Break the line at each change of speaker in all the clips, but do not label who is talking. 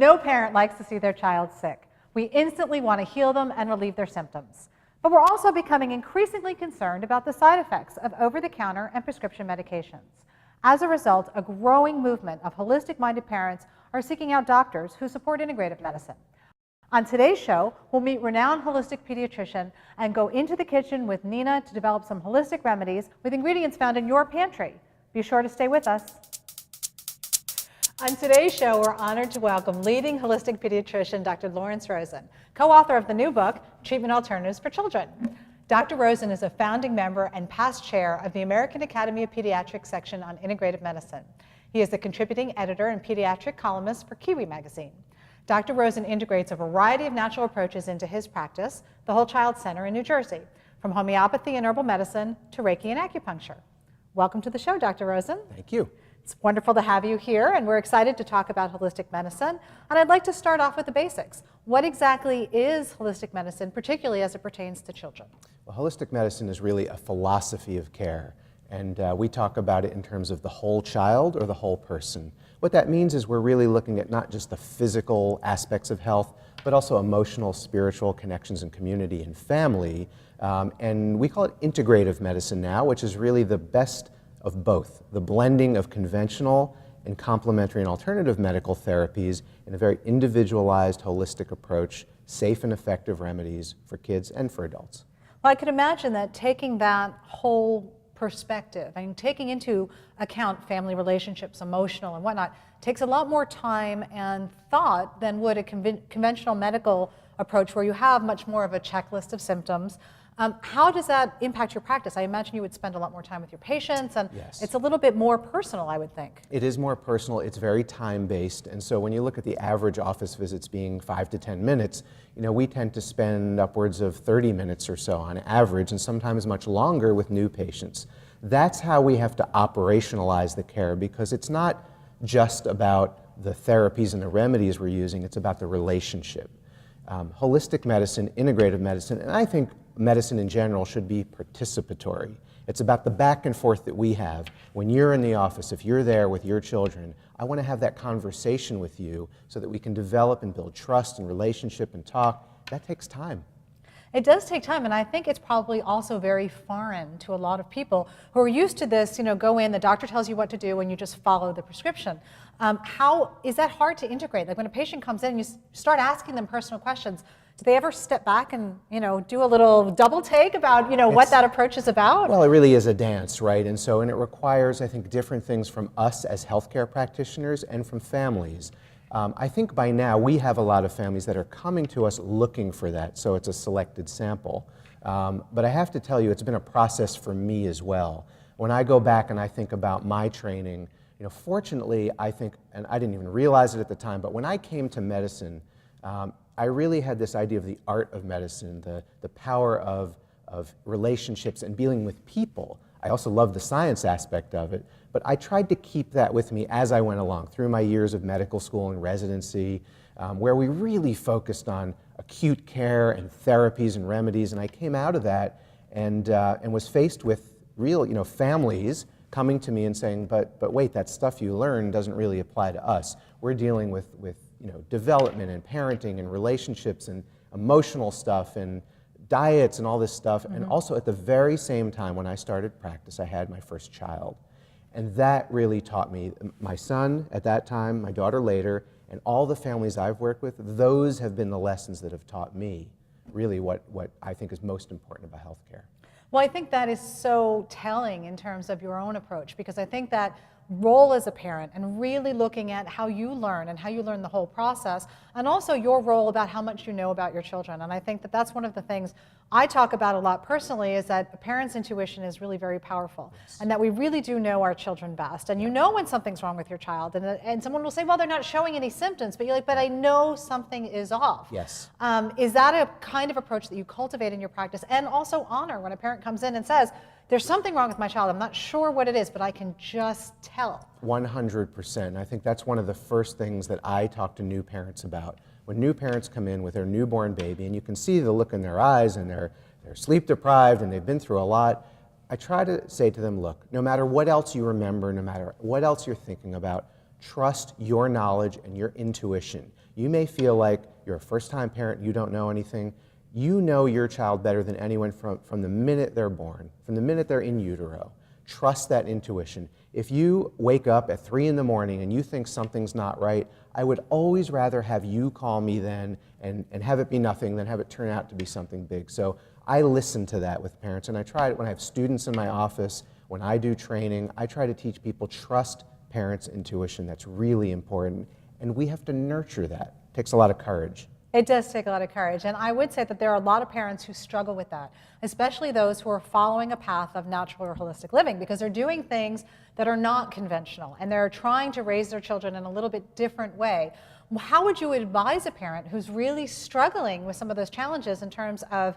No parent likes to see their child sick. We instantly want to heal them and relieve their symptoms. But we're also becoming increasingly concerned about the side effects of over-the-counter and prescription medications. As a result, a growing movement of holistic-minded parents are seeking out doctors who support integrative medicine. On today's show, we'll meet renowned holistic pediatrician and go into the kitchen with Nina to develop some holistic remedies with ingredients found in your pantry. Be sure to stay with us. On today's show, we're honored to welcome leading holistic pediatrician Dr. Lawrence Rosen, co-author of the new book, Treatment Alternatives for Children. Dr. Rosen is a founding member and past chair of the American Academy of Pediatrics section on integrative medicine. He is a contributing editor and pediatric columnist for Kiwi magazine. Dr. Rosen integrates a variety of natural approaches into his practice, the Whole Child Center in New Jersey, from homeopathy and herbal medicine to Reiki and acupuncture. Welcome to the show, Dr. Rosen.
Thank you.
It's wonderful to have you here, and we're excited to talk about holistic medicine. And I'd like to start off with the basics. What exactly is holistic medicine, particularly as it pertains to children?
Well, holistic medicine is really a philosophy of care, and we talk about it in terms of the whole child or the whole person. What that means is we're really looking at not just the physical aspects of health, but also emotional, spiritual connections and community and family. And we call it integrative medicine now, which is really the best of both, the blending of conventional and complementary and alternative medical therapies in a very individualized, holistic approach, safe and effective remedies for kids and for adults.
Well, I could imagine that taking that whole perspective and taking into account family relationships, emotional and whatnot, takes a lot more time and thought than would a conventional medical approach where you have much more of a checklist of symptoms. How does that impact your practice? I imagine you would spend a lot more time with your patients, and
Yes.
It's a little bit more personal, I would think.
It is more personal, it's very time-based, and so when you look at the average office visits being 5 to 10 minutes, we tend to spend upwards of 30 minutes or so on average, and sometimes much longer with new patients. That's how we have to operationalize the care, because it's not just about the therapies and the remedies we're using, it's about the relationship. Holistic medicine, integrative medicine, and I think medicine in general should be participatory. It's about the back and forth that we have. When you're in the office, if you're there with your children, I want to have that conversation with you so that we can develop and build trust and relationship and talk. That takes time.
It does take time, and I think it's probably also very foreign to a lot of people who are used to this, go in, the doctor tells you what to do, and you just follow the prescription. How is that hard to integrate? Like when a patient comes in and you start asking them personal questions, do they ever step back and, do a little double take about, what that approach is about?
Well, it really is a dance, right? And it requires, I think, different things from us as healthcare practitioners and from families. I think by now we have a lot of families that are coming to us looking for that, so it's a selected sample. But I have to tell you, it's been a process for me as well. When I go back and I think about my training, fortunately, I think, and I didn't even realize it at the time, but when I came to medicine, I really had this idea of the art of medicine, the power of relationships and dealing with people. I also love the science aspect of it, but I tried to keep that with me as I went along through my years of medical school and residency, where we really focused on acute care and therapies and remedies, and I came out of that and was faced with real, families coming to me and saying, but wait, that stuff you learned doesn't really apply to us. We're dealing with development and parenting and relationships and emotional stuff and diets and all this stuff. Mm-hmm. And also at the very same time when I started practice, I had my first child. And that really taught me, my son at that time, my daughter later, and all the families I've worked with, those have been the lessons that have taught me really what I think is most important about healthcare.
Well, I think that is so telling in terms of your own approach, because I think that role as a parent and really looking at how you learn and how you learn the whole process, and also your role about how much you know about your children. And I think that that's one of the things I talk about a lot personally, is that a parent's intuition is really very powerful. Yes. And that we really do know our children best. And you know when something's wrong with your child, and someone will say, well, they're not showing any symptoms, but you're like, but I know something is off.
Yes.
Is that a kind of approach that you cultivate in your practice, and also honor when a parent comes in and says, there's something wrong with my child, I'm not sure what it is, but I can just tell?
100%. I think that's one of the first things that I talk to new parents about. When new parents come in with their newborn baby, and you can see the look in their eyes, and they're sleep deprived, and they've been through a lot, I try to say to them, look, no matter what else you remember, no matter what else you're thinking about, trust your knowledge and your intuition. You may feel like you're a first-time parent, you don't know anything. You know your child better than anyone from the minute they're born, from the minute they're in utero. Trust that intuition. If you wake up at 3 in the morning and you think something's not right, I would always rather have you call me then and have it be nothing than have it turn out to be something big. So I listen to that with parents, and I try it when I have students in my office, when I do training. I try to teach people trust parents' intuition. That's really important, and we have to nurture that. It takes a lot of courage.
It does take a lot of courage, and I would say that there are a lot of parents who struggle with that, especially those who are following a path of natural or holistic living, because they're doing things that are not conventional, and they're trying to raise their children in a little bit different way. How would you advise a parent who's really struggling with some of those challenges in terms of,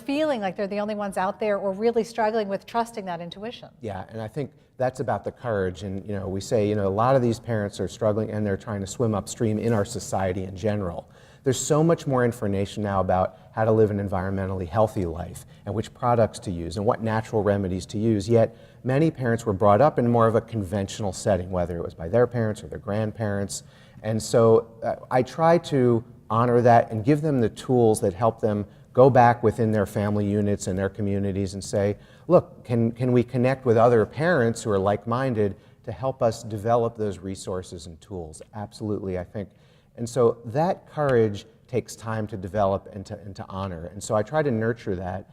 feeling like they're the only ones out there, or really struggling with trusting that intuition?
Yeah, and I think that's about the courage. And we say, a lot of these parents are struggling and they're trying to swim upstream in our society in general. There's so much more information now about how to live an environmentally healthy life and which products to use and what natural remedies to use, yet many parents were brought up in more of a conventional setting, whether it was by their parents or their grandparents. And so I try to honor that and give them the tools that help them go back within their family units and their communities and say, look, can we connect with other parents who are like-minded to help us develop those resources and tools? Absolutely, I think. And so that courage takes time to develop and to honor. And so I try to nurture that.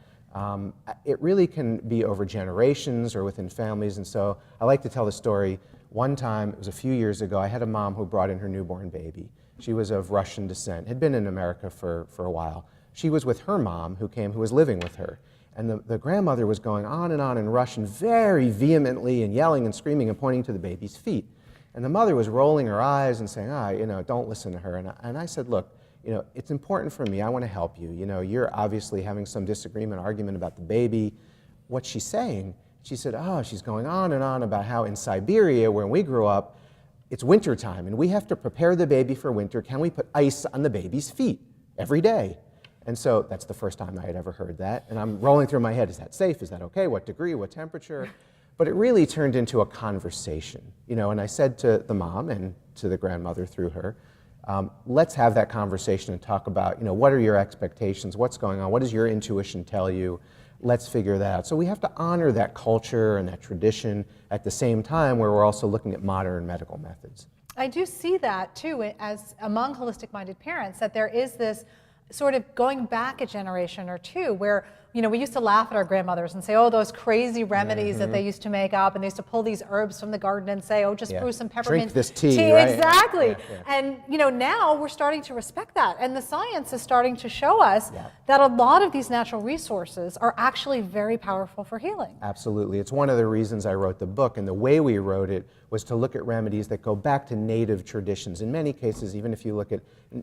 It really can be over generations or within families. And so I like to tell the story. One time, it was a few years ago, I had a mom who brought in her newborn baby. She was of Russian descent, had been in America for a while. She was with her mom who was living with her. And the grandmother was going on in Russian very vehemently and yelling and screaming and pointing to the baby's feet. And the mother was rolling her eyes and saying, don't listen to her. And I said, look, it's important for me. I want to help you. You're obviously having some disagreement, argument about the baby. What's she saying? She said, she's going on and on about how in Siberia, where we grew up, it's wintertime and we have to prepare the baby for winter. Can we put ice on the baby's feet every day? And so that's the first time I had ever heard that. And I'm rolling through my head, is that safe? Is that okay? What degree? What temperature? But it really turned into a conversation, and I said to the mom and to the grandmother through her, let's have that conversation and talk about, what are your expectations? What's going on? What does your intuition tell you? Let's figure that out. So we have to honor that culture and that tradition at the same time where we're also looking at modern medical methods.
I do see that too, as among holistic-minded parents, that there is this sort of going back a generation or two where, we used to laugh at our grandmothers and say, those crazy remedies that they used to make up, and they used to pull these herbs from the garden and say, just brew some peppermint
drink this tea. Right?
Exactly.
Yeah.
And now we're starting to respect that, and the science is starting to show us that a lot of these natural resources are actually very powerful for healing.
Absolutely. It's one of the reasons I wrote the book, and the way we wrote it was to look at remedies that go back to native traditions. In many cases, even if you look at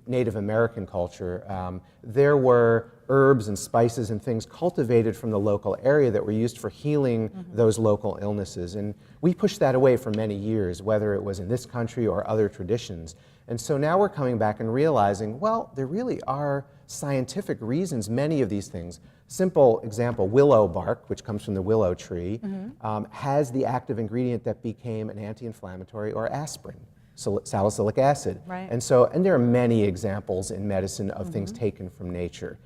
Native American culture, there were herbs and spices and things cultivated from the local area that were used for healing those local illnesses. And we pushed that away for many years, whether it was in this country or other traditions. And so now we're coming back and realizing, well, there really are scientific reasons, many of these things. Simple example, willow bark, which comes from the willow tree, has the active ingredient that became an anti-inflammatory, or aspirin, salicylic acid.
Right.
And there are many examples in medicine of things taken from nature.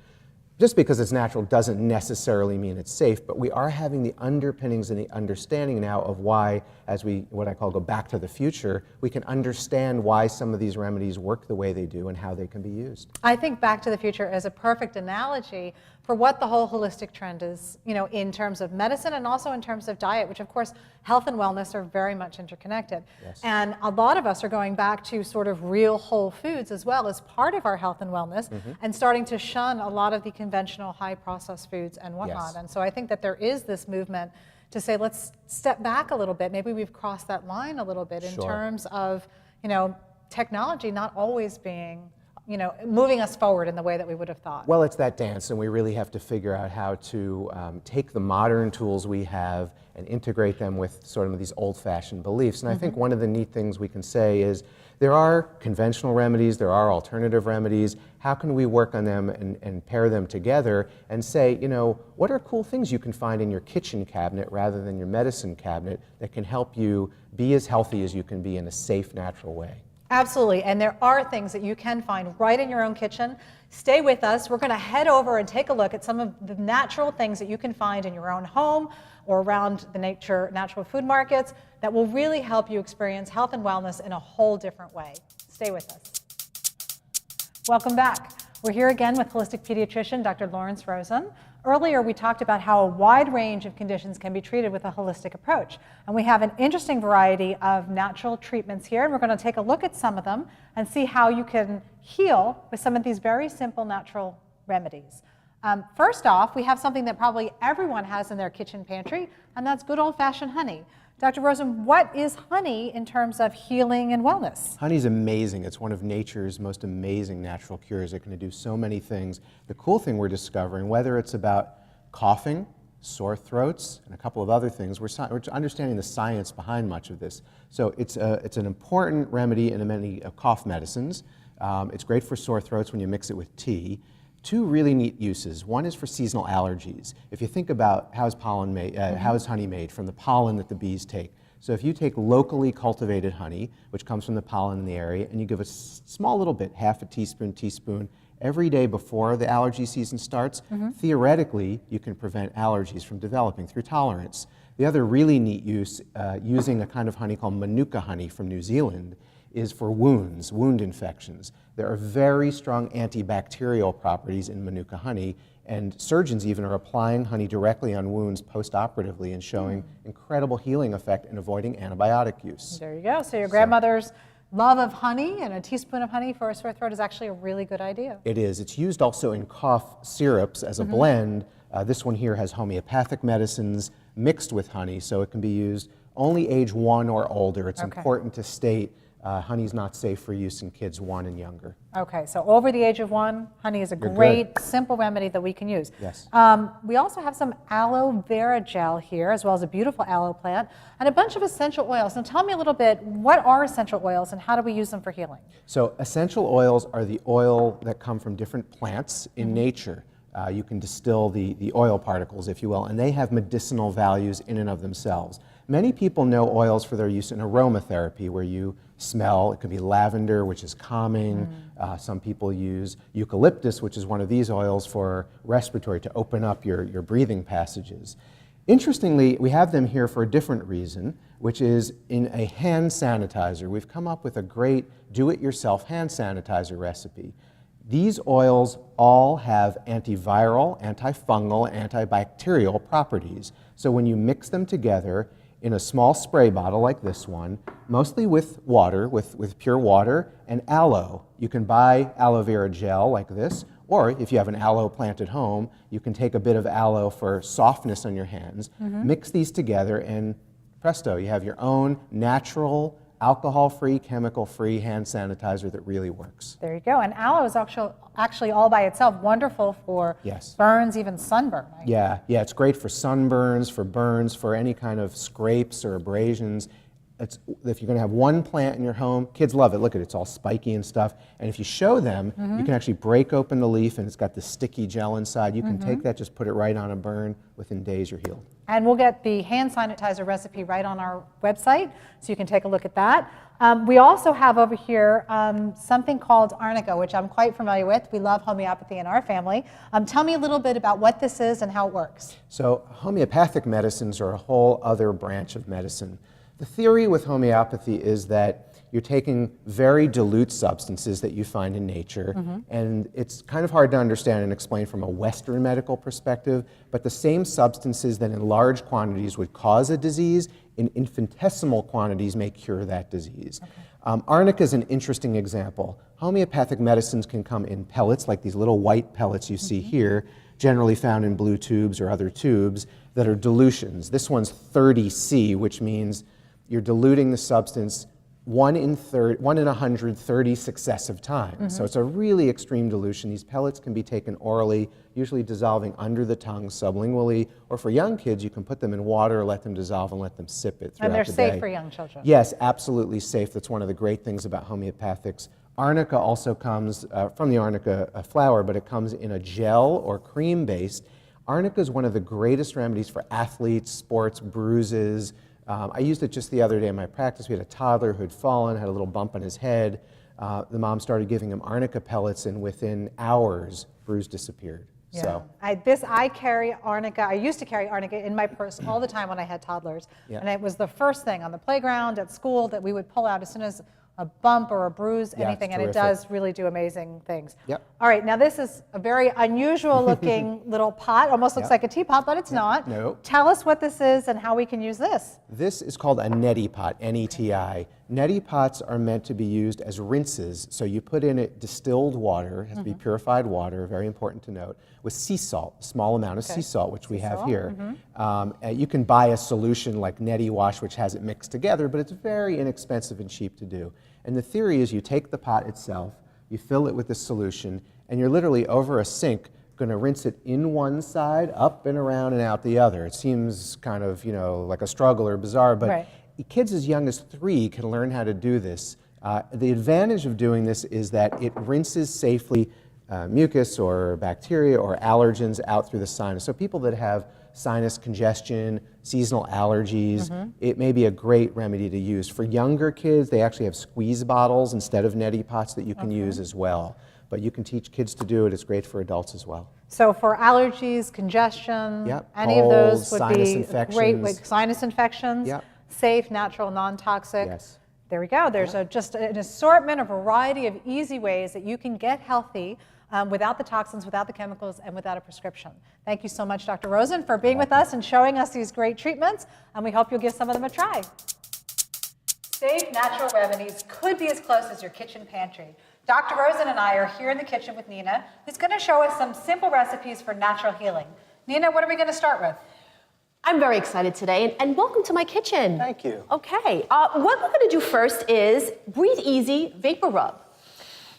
Just because it's natural doesn't necessarily mean it's safe, but we are having the underpinnings and the understanding now of why, as we, what I call, go back to the future, we can understand why some of these remedies work the way they do and how they can be used.
I think Back to the Future is a perfect analogy for what the whole holistic trend is, in terms of medicine and also in terms of diet, which of course health and wellness are very much interconnected.
Yes.
And a lot of us are going back to sort of real whole foods as well as part of our health and wellness, and starting to shun a lot of the conventional high processed foods and whatnot.
Yes.
And so I think that there is this movement to say, let's step back a little bit. Maybe we've crossed that line a little bit in terms of, technology not always being moving us forward in the way that we would have thought.
Well, it's that dance, and we really have to figure out how to take the modern tools we have and integrate them with sort of these old-fashioned beliefs. And I think one of the neat things we can say is there are conventional remedies, there are alternative remedies. How can we work on them and pair them together and say, what are cool things you can find in your kitchen cabinet rather than your medicine cabinet that can help you be as healthy as you can be in a safe, natural way?
Absolutely, and there are things that you can find right in your own kitchen. Stay with us. We're going to head over and take a look at some of the natural things that you can find in your own home or around the natural food markets that will really help you experience health and wellness in a whole different way. Stay with us. Welcome back. We're here again with holistic pediatrician Dr. Lawrence Rosen. Earlier, we talked about how a wide range of conditions can be treated with a holistic approach. And we have an interesting variety of natural treatments here, and we're going to take a look at some of them and see how you can heal with some of these very simple natural remedies. First off, we have something that probably everyone has in their kitchen pantry, and that's good old-fashioned honey. Dr. Rosen, what is honey in terms of healing and wellness?
Honey's amazing. It's one of nature's most amazing natural cures. It can do so many things. The cool thing we're discovering, whether it's about coughing, sore throats, and a couple of other things, we're understanding the science behind much of this. So it's an important remedy in many cough medicines. It's great for sore throats when you mix it with tea. Two really neat uses. One is for seasonal allergies. If you think about how is honey made? From the pollen that the bees take. So if you take locally cultivated honey, which comes from the pollen in the area, and you give a small little bit, half a teaspoon, every day before the allergy season starts, theoretically, you can prevent allergies from developing through tolerance. The other really neat use, using a kind of honey called Manuka honey from New Zealand, is for wounds, wound infections. There are very strong antibacterial properties in Manuka honey, and surgeons even are applying honey directly on wounds post-operatively and showing incredible healing effect in avoiding antibiotic use.
There you go. So your grandmother's love of honey and a teaspoon of honey for a sore throat is actually a really good idea.
It is. It's used also in cough syrups as a blend. This one here has homeopathic medicines mixed with honey, so it can be used only age 1 or older. It's important to state honey's not safe for use in kids 1 and younger.
Okay, so over the age of 1, honey is a great, simple remedy that we can use.
Yes.
We also have some aloe vera gel here, as well as a beautiful aloe plant, and a bunch of essential oils. Now tell me a little bit, what are essential oils and how do we use them for healing?
So essential oils are the oil that come from different plants in nature. You can distill the oil particles, if you will, and they have medicinal values in and of themselves. Many people know oils for their use in aromatherapy, where you smell. It could be lavender, which is calming. Some people use eucalyptus, which is one of these oils, for respiratory, to open up your breathing passages. Interestingly, we have them here for a different reason, which is in a hand sanitizer. We've come up with a great do-it-yourself hand sanitizer recipe. These oils all have antiviral, antifungal, antibacterial properties. So when you mix them together in a small spray bottle like this one, mostly with water, with pure water, and aloe. You can buy aloe vera gel like this, or if you have an aloe plant at home, you can take a bit of aloe for softness on your hands, mix these together, and presto, you have your own natural, alcohol-free, chemical-free hand sanitizer that really works.
There you go. And aloe is actually all by itself wonderful for burns, even sunburn. Right?
Yeah, it's great for sunburns, for burns, for any kind of scrapes or abrasions. If you're going to have one plant in your home, kids love it. Look at it, it's all spiky and stuff. And if you show them, you can actually break open the leaf and it's got the sticky gel inside. You can take that, just put it right on a burn. Within days, you're healed.
And we'll get the hand sanitizer recipe right on our website, so you can take a look at that. We also have over here something called arnica, which I'm quite familiar with. We love homeopathy in our family. Tell me a little bit about what this is and how it works.
So homeopathic medicines are a whole other branch of medicine. The theory with homeopathy is that you're taking very dilute substances that you find in nature, and it's kind of hard to understand and explain from a Western medical perspective, but the same substances that in large quantities would cause a disease, in infinitesimal quantities may cure that disease. Arnica is an interesting example. Homeopathic medicines can come in pellets, like these little white pellets you see here, generally found in blue tubes or other tubes, that are dilutions. This one's 30C, which means you're diluting the substance 1 in 130 successive times. So it's a really extreme dilution. These pellets can be taken orally, usually dissolving under the tongue sublingually, or for young kids, you can put them in water, let them dissolve, and let them sip it throughout the day.
And they're safe for young children.
Yes, absolutely safe. That's one of the great things about homeopathics. Arnica also comes from the arnica flower, but it comes in a gel or cream-based. Arnica is one of the greatest remedies for athletes, sports, bruises, I used it just the other day in my practice. We had a toddler who had fallen, had a little bump on his head. The mom started giving him arnica pellets, and within hours, bruise disappeared.
Yeah.
So,
I carry arnica. I used to carry arnica in my purse all the time when I had toddlers.
Yeah.
And it was the first thing on the playground, at school, that we would pull out as soon as a bump or a bruise,
Yeah,
anything,
it's
and it
terrific.
does really do amazing things.
Yep.
All right, now this is a very unusual looking little pot, almost looks
Yep.
like a teapot, but it's not.
No.
Tell us what this is and how we can use this.
this is called a neti pot, N-E-T-I. Neti pots are meant to be used as rinses. So you put in it distilled water, it has to be purified water, very important to note, with sea salt, a small amount of sea salt, which we have
salt,
here. You can buy a solution like Neti Wash, which has it mixed together, but it's very inexpensive and cheap to do. And the theory is you take the pot itself, you fill it with this solution, and you're literally over a sink going to rinse it in one side, up and around and out the other. It seems kind of, like a struggle or bizarre, but
Right.
kids as young as 3 can learn how to do this. The advantage of doing this is that it rinses safely mucus or bacteria or allergens out through the sinus. So people that have sinus congestion, seasonal allergies, it may be a great remedy to use. For younger kids, they actually have squeeze bottles instead of neti pots that you can use as well. But you can teach kids to do it. It's great for adults as well.
So for allergies, congestion,
Yep,
any of those
colds,
would
sinus
be
infections.
great. Like sinus infections,
Yep.
safe, natural, non-toxic.
Yes.
There we go. There's just an assortment, a variety of easy ways that you can get healthy without the toxins, without the chemicals, and without a prescription. Thank you so much, Dr. Rosen, for being with us and showing us these great treatments, and we hope you'll give some of them a try. Safe, natural remedies could be as close as your kitchen pantry. Dr. Rosen and I are here in the kitchen with Nina, who's going to show us some simple recipes for natural healing. Nina, what are we going to start with?
I'm very excited today, and welcome to my kitchen.
Thank you.
Okay, what we're going to do first is Breathe Easy Vapor Rub.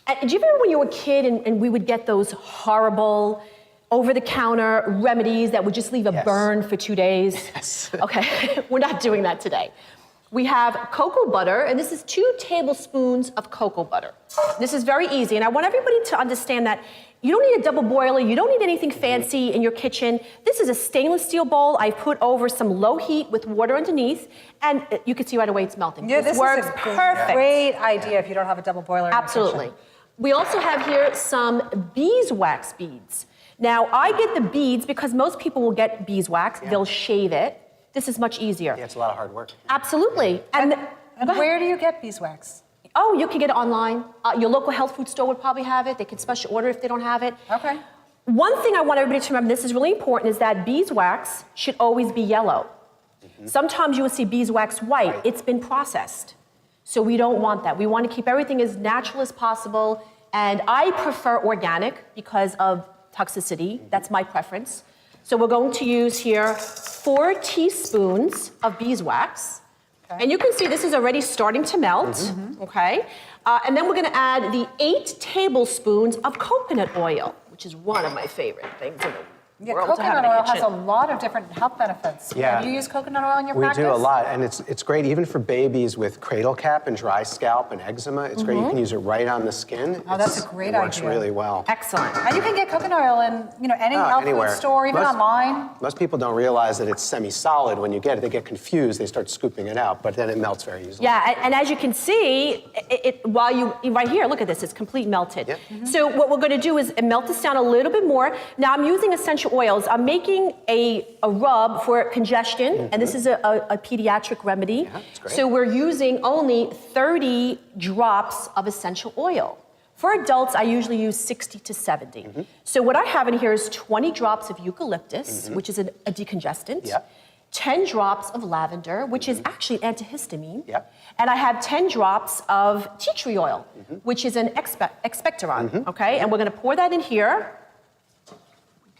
And do you remember when you were a kid and we would get those horrible over-the-counter remedies that would just leave a
Yes.
burn for 2 days?
Yes.
Okay, we're not doing that today. We have cocoa butter, and this is 2 tablespoons of cocoa butter. This is very easy, and I want everybody to understand that you don't need a double boiler, you don't need anything fancy in your kitchen. This is a stainless steel bowl. I've put over some low heat with water underneath, and you can see right away it's melting.
This
works
is a
perfect.
great idea if you don't have a double boiler in your
Absolutely.
kitchen.
We also have here some beeswax beads. Now, I get the beads because most people will get beeswax. They'll shave it. This is much easier.
Yeah, it's a lot of hard work.
Absolutely. And
And
go ahead.
where do you get beeswax?
Oh, you can get it online. Your local health food store would probably have it. They can special order if they don't have it.
Okay.
One thing I want everybody to remember, this is really important, is that beeswax should always be yellow. Sometimes you will see beeswax white. It's been processed. So we don't want that. We want to keep everything as natural as possible. And I prefer organic because of toxicity. That's my preference. So we're going to use here 4 teaspoons of beeswax.
Okay.
And you can see this is already starting to melt, okay? And then we're gonna add the 8 tablespoons of coconut oil, which is one of my favorite things in the
Yeah,
world to have in
coconut
a
oil has a
kitchen.
lot of different health benefits.
Yeah.
Have you used coconut oil in your
We
practice?
do a lot, and it's great even for babies with cradle cap and dry scalp and eczema. It's great. You can use it right on the skin.
Oh, that's a great
It works
idea.
really well.
Excellent.
And you can get coconut oil in any health
Anywhere.
food store, even
Most-
online.
Most people don't realize that it's semi-solid when you get it. They get confused. They start scooping it out, but then it melts very easily.
Yeah, and as you can see, while you, right here, look at this, it's complete melted.
Yep.
So what we're gonna do is melt this down a little bit more. Now I'm using essential oils. I'm making a rub for congestion, and this is a pediatric remedy.
Yeah, that's great.
So we're using only 30 drops of essential oil. For adults, I usually use 60 to 70. So what I have in here is 20 drops of eucalyptus, which is a decongestant.
Yeah.
10 drops of lavender, which is actually antihistamine.
Yep.
And I have 10 drops of tea tree oil, which is an expectorant, okay? And we're gonna pour that in here.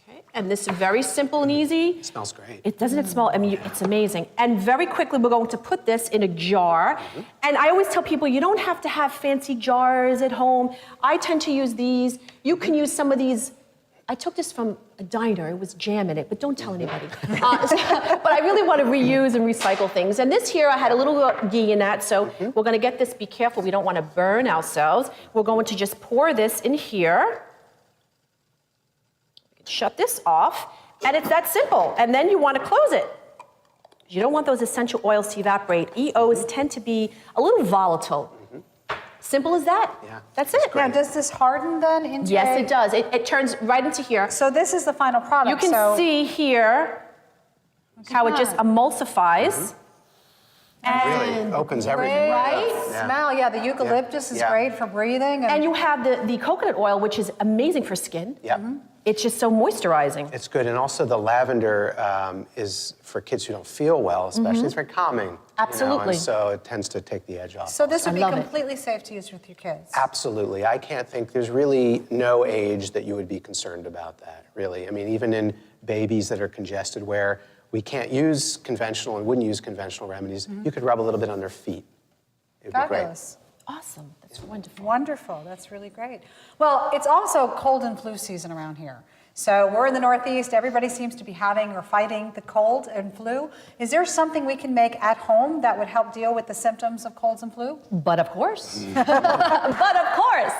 Okay, and this is very simple and easy.
It smells great.
Doesn't it smell, I mean, it's amazing. And very quickly, we're going to put this in a jar. And I always tell people, you don't have to have fancy jars at home. I tend to use these. You can use some of these. I took this from a diner, it was jam in it, but don't tell anybody. But I really want to reuse and recycle things. And this here, I had a little ghee in that, so we're gonna get this, be careful, we don't want to burn ourselves. We're going to just pour this in here. Shut this off, and it's that simple. And then you want to close it. You don't want those essential oils to evaporate. EOs tend to be a little volatile. Simple as that.
Yeah,
That's it.
Now, does this harden then into
Yes, it does. It turns right into here.
So this is the final product.
You can see here how it just emulsifies.
Really opens everything
Great
up. Yeah.
smell. Yeah, the eucalyptus is
Yeah.
great for breathing.
And you have the coconut oil, which is amazing for skin.
Yep.
It's just so moisturizing.
It's good, and also the lavender is for kids who don't feel well, especially. It's very calming. You know,
Absolutely.
and so it tends to take the edge off.
So this would
I
be
love it.
completely safe to use with your kids.
Absolutely. I can't think, there's really no age that you would be concerned about that, really. I mean, even in babies that are congested where we can't use conventional and wouldn't use conventional remedies, you could rub a little bit on their feet. It would be great.
Fabulous.
Awesome. That's wonderful.
Wonderful. That's really great. Well, it's also cold and flu season around here. So we're in the Northeast. Everybody seems to be having or fighting the cold and flu. Is there something we can make at home that would help deal with the symptoms of colds and flu?
But of course. But of course.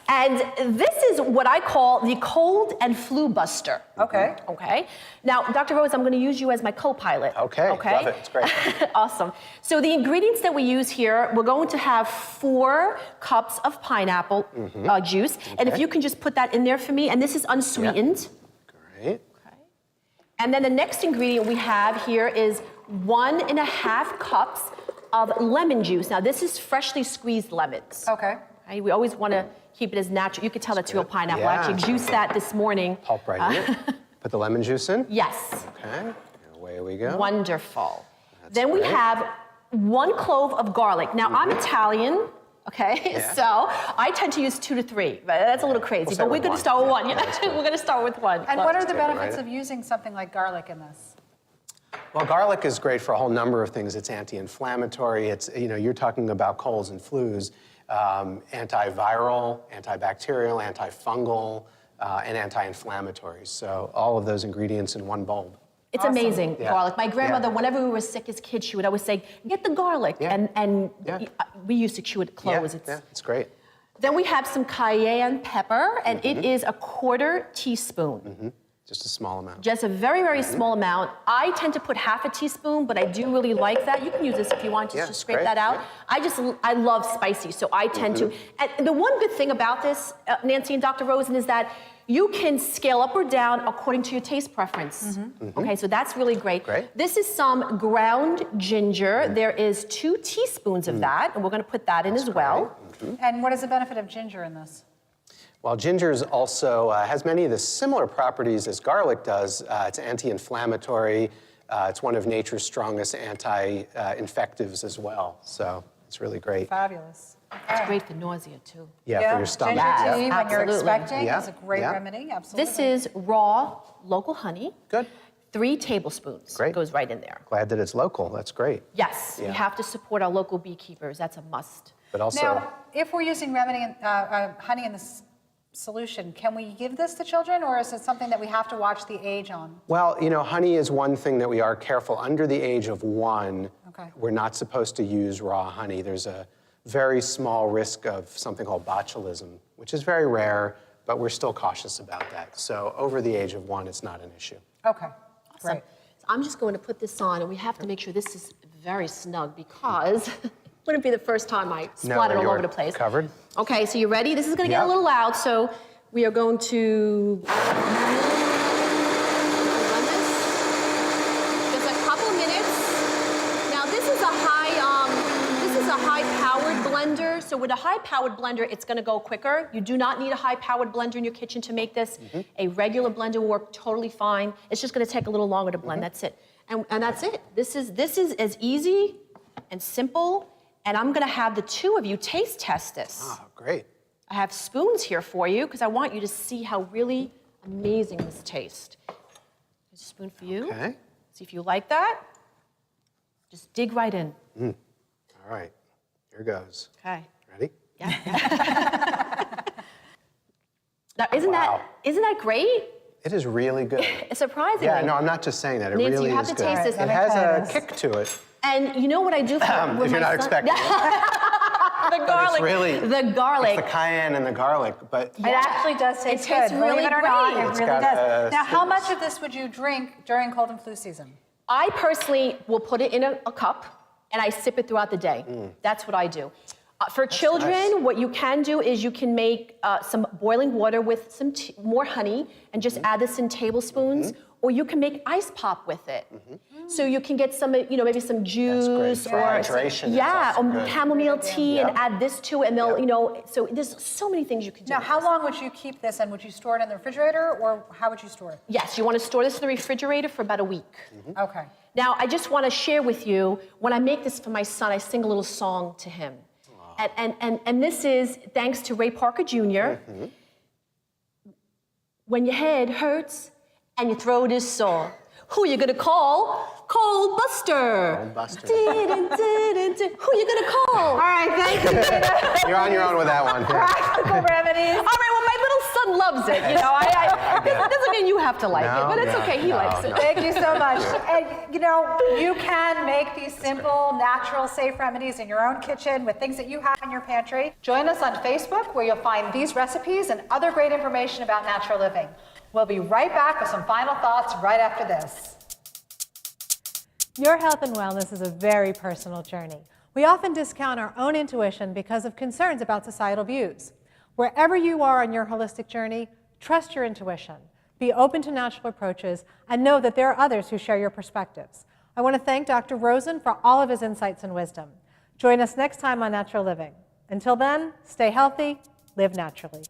And this is what I call the cold and flu buster.
Okay.
Okay. Now, Dr. Rose, I'm going to use you as my co-pilot.
Okay, love it. It's great.
Awesome. So the ingredients that we use here, we're going to have 4 cups of pineapple juice. And if you can just put that in there for me, and this is unsweetened.
Great.
And then the next ingredient we have here is 1.5 cups of lemon juice. Now, this is freshly squeezed lemons.
Okay.
Right? We always want to keep it as natural. You could tell that's real pineapple. I
Yeah.
actually juiced that this morning.
Pulp right in it. Put the lemon juice in.
Yes.
Okay. And away we go.
Wonderful. Then we
great.
have 1 clove of garlic. Now, I'm Italian, okay?
Yeah.
So I tend to use 2 to 3, but that's a little crazy.
start
But we're
with
going to
one.
start with
Yeah,
1.
that's good.
We're going to start with 1.
And what are the
Right
benefits
in.
of using something like garlic in this?
Well, garlic is great for a whole number of things. It's anti-inflammatory. It's, you know, you're talking about colds and flus, antiviral, antibacterial, antifungal, and anti-inflammatory. So all of those ingredients in one bulb.
It's amazing,
Yeah.
garlic. My grandmother,
Yeah.
whenever we were sick as kids, she would always say, get the garlic.
Yeah.
And
Yeah.
we used to chew it close.
Yeah, it's great.
Then we have some cayenne pepper, and it is 1/4 teaspoon.
Just a small amount.
Just a very, very small amount. I tend to put 1/2 teaspoon, but I do really like that. You can use this if you want, just
Yeah,
to scrape
great,
that out.
yeah.
I love spicy, so I tend to. And the one good thing about this, Nancy and Dr. Rosen, is that you can scale up or down according to your taste preference. Okay, so that's really great.
Great.
This is some ground ginger. There is 2 teaspoons of that, and we're gonna put that in as well.
And what is the benefit of ginger in this?
Well, ginger is also has many of the similar properties as garlic does. It's anti-inflammatory. It's one of nature's strongest anti-infectives as well. So it's really great.
Fabulous.
It's great for nausea too.
Yeah, for your stomach.
Ginger
Yes,
tea when you're
absolutely.
expecting
Yeah,
is a great
yeah.
remedy. Absolutely.
This is raw local honey.
Good.
3 tablespoons
Great.
goes right in there.
Glad that it's local. That's great.
Yes, we
Yeah.
have to support our local beekeepers. That's a must.
But also,
Now, if we're using honey in this solution, can we give this to children, or is it something that we have to watch the age on?
well, you know, honey is one thing that we are careful. Under the age of 1,
Okay.
we're not supposed to use raw honey. There's a very small risk of something called botulism, which is very rare, but we're still cautious about that. So over the age of 1, it's not an issue.
Okay.
So
Great.
I'm just going to put this on, and we have to make sure this is very snug because wouldn't be the first time I splat it all
you're
over the place.
covered.
Okay, so you ready? This is going to get
Yeah.
a little loud, so we are going to run this just a couple of minutes. Now this is a high-powered blender. So with a high-powered blender, it's going to go quicker. You do not need a high-powered blender in your kitchen to make this. A regular blender will work totally fine. It's just going to take a little longer to blend. That's it. And that's it. This is as easy and simple. And I'm going to have the 2 of you taste test this.
Oh, great.
I have spoons here for you because I want you to see how really amazing this tastes. Here's a spoon for you.
Okay.
See if you like that. Just dig right in.
All right. Here goes.
Okay.
Ready?
Now, isn't
Wow.
that great?
It is really good.
Surprisingly.
Yeah, no, I'm not just saying that. It
Nancy,
really
you have
is
to
good.
taste this.
It has a kick to it.
And you know what I do for with
If you're
my
not
son?
expecting
The garlic.
really-
the garlic.
It's the cayenne and the garlic, but
It actually does taste
tastes
good.
really
Believe it or not,
great.
it
It's
really
got
does.
a
Now, how
sweetness.
much of this would you drink during cold and flu season?
I personally will put it in a cup and I sip it throughout the day. That's what I do. For children,
nice.
what you can do is you can make some boiling water with some more honey and just add this in tablespoons, or you can make ice pop with it. So you can get some, maybe some juice
for
or
hydration.
yeah,
That's
or
also good.
chamomile tea and add this to it, and they'll,
Yep.
so there's so many things you can do.
Now,
with
how
this.
long would you keep this, and would you store it in the refrigerator, or how would you store it?
Yes, you want to store this in the refrigerator for about a week.
Okay.
Now, I just want to share with you, when I make this for my son, I sing a little song to him. And this is thanks to Ray Parker Jr. When your head hurts and your throat is sore, who you gonna call? Cold Buster.
Cold Buster.
Who you gonna call?
All right, thank you, Dana.
You're on your own with that one.
Practical remedies.
All right, well, my little son loves it. It doesn't mean you have to like it, but it's okay. He likes it.
Thank you so much. And you can make these simple, natural, safe remedies in your own kitchen with things that you have in your pantry. Join us on Facebook, where you'll find these recipes and other great information about natural living. We'll be right back with some final thoughts right after this. Your health and wellness is a very personal journey. We often discount our own intuition because of concerns about societal views. Wherever you are on your holistic journey, trust your intuition. Be open to natural approaches and know that there are others who share your perspectives. I want to thank Dr. Rosen for all of his insights and wisdom. Join us next time on Natural Living. Until then, stay healthy, live naturally.